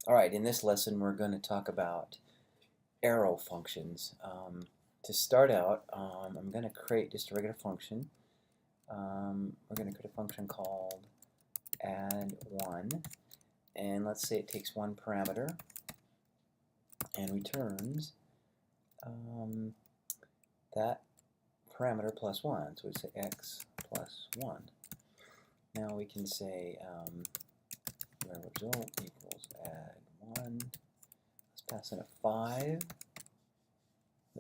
Alright, in this lesson we're going to talk about arrow functions. To start out, I'm going to create just a regular function. We're going to create a function called add1, and let's say it takes one parameter and returns that parameter plus 1. So we say x plus 1. Now we can say where result equals add1. Let's pass in a 5.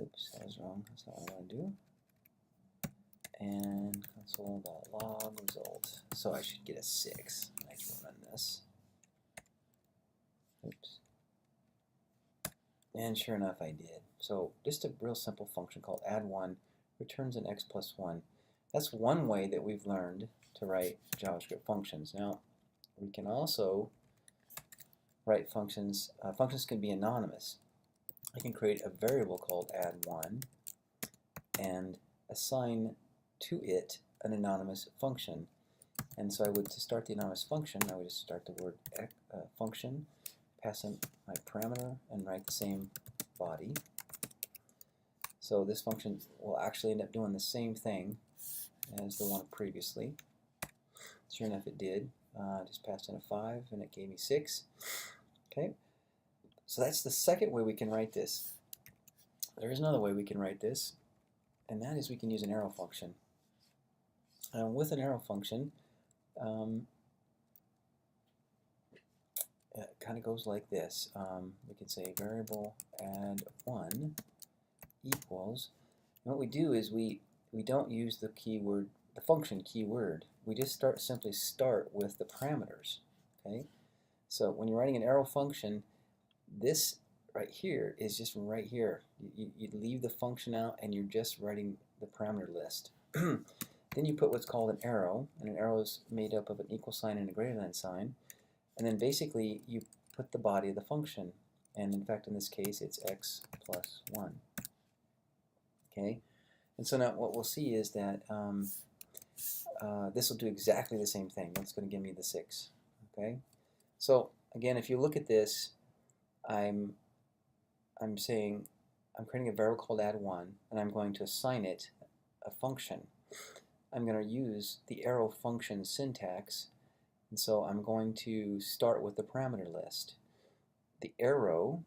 Oops, that was wrong. That's not what I want to do. And console.log result. So I should get a 6. I can run this. Oops. And sure enough, I did. So just a real simple function called add1 returns an x plus 1. That's one way that we've learned to write JavaScript functions. Now, we can also write functions. Functions can be anonymous. I can create a variable called add1 and assign to it an anonymous function. And so I would, to start the anonymous function, I would just start the word function, pass in my parameter, and write the same body. So this function will actually end up doing the same thing as the one previously. Sure enough, it did. Just passed in a 5, and it gave me 6. Okay, so that's the second way we can write this. There is another way we can write this, and that is we can use an arrow function. With an arrow function, it kind of goes like this. We can say variable add1 equals, and what we do is we don't use the keyword, the function keyword. We just simply start with the parameters. Okay, so when you're writing an arrow function, this right here is just right here. You leave the function out and you're just writing the parameter list. Then you put what's called an arrow, and an arrow is made up of an equal sign and a greater than sign. And then basically you put the body of the function, and in fact in this case it's x plus 1. Okay, and so now what we'll see is that this will do exactly the same thing. That's going to give me the 6. Okay, so again, if you look at this, I'm saying I'm creating a variable called add1, and I'm going to assign it a function. I'm going to use the arrow function syntax, and so I'm going to start with the parameter list, the arrow,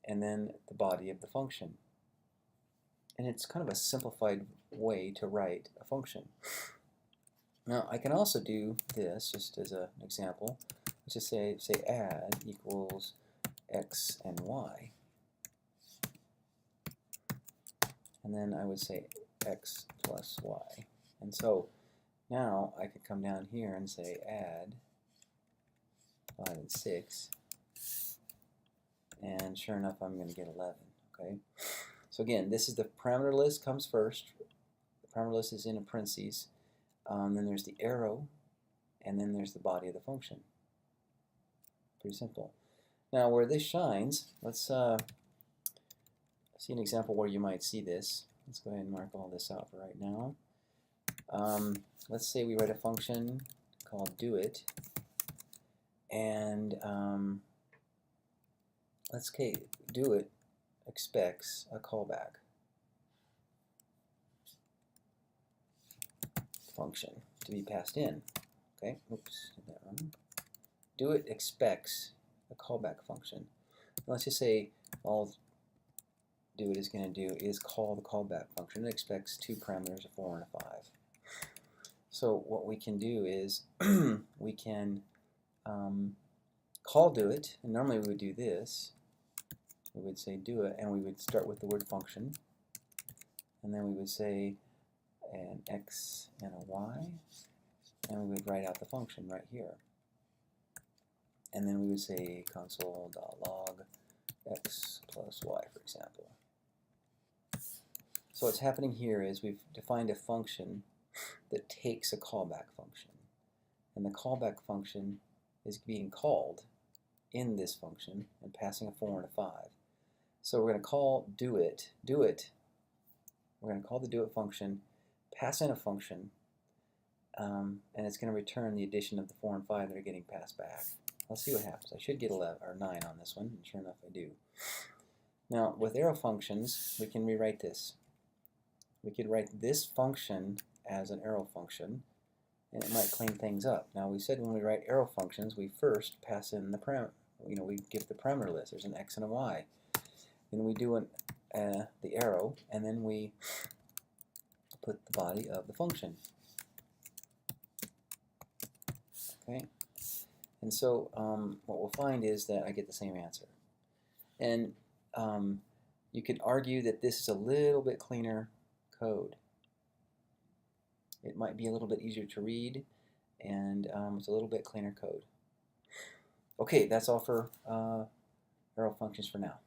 and then the body of the function. And it's kind of a simplified way to write a function. Now I can also do this just as an example. Let's just say add equals x and y, and then I would say x plus y. And so now I could come down here and say add 5 and 6, and sure enough I'm going to get 11. Okay, so again, this is the parameter list comes first. The parameter list is in a parentheses. Then there's the arrow, and then there's the body of the function. Pretty simple. Now where this shines, let's see an example where you might see this. Let's go ahead and mark all this out for right now. Let's say we write a function called doit, and let's say doit expects a callback function to be passed in. Okay, oops, did that wrong. Doit expects a callback function. Let's just say all doit is going to do is call the callback function. It expects 2 parameters, a 4 and a 5. So what we can do is we can call doit, and normally we would do this. We would say doit, and we would start with the word function, and then we would say an x and a y, and we would write out the function right here. And then we would say console.log x plus y, for example. So what's happening here is we've defined a function that takes a callback function, and the callback function is being called in this function and passing a 4 and a 5. So we're going to call doit. We're going to call the doit function, pass in a function, and it's going to return the addition of the 4 and 5 that are getting passed back. Let's see what happens. I should get 11 or 9 on this one, and sure enough I do. Now, with arrow functions, we can rewrite this. We could write this function as an arrow function, and it might clean things up. Now, we said when we write arrow functions, we first pass in the we give the parameter list. There's an x and a y. Then we do the arrow, and then we put the body of the function. Okay, and so what we'll find is that I get the same answer. And you could argue that this is a little bit cleaner code. It might be a little bit easier to read, and it's a little bit cleaner code. Okay, that's all for arrow functions for now.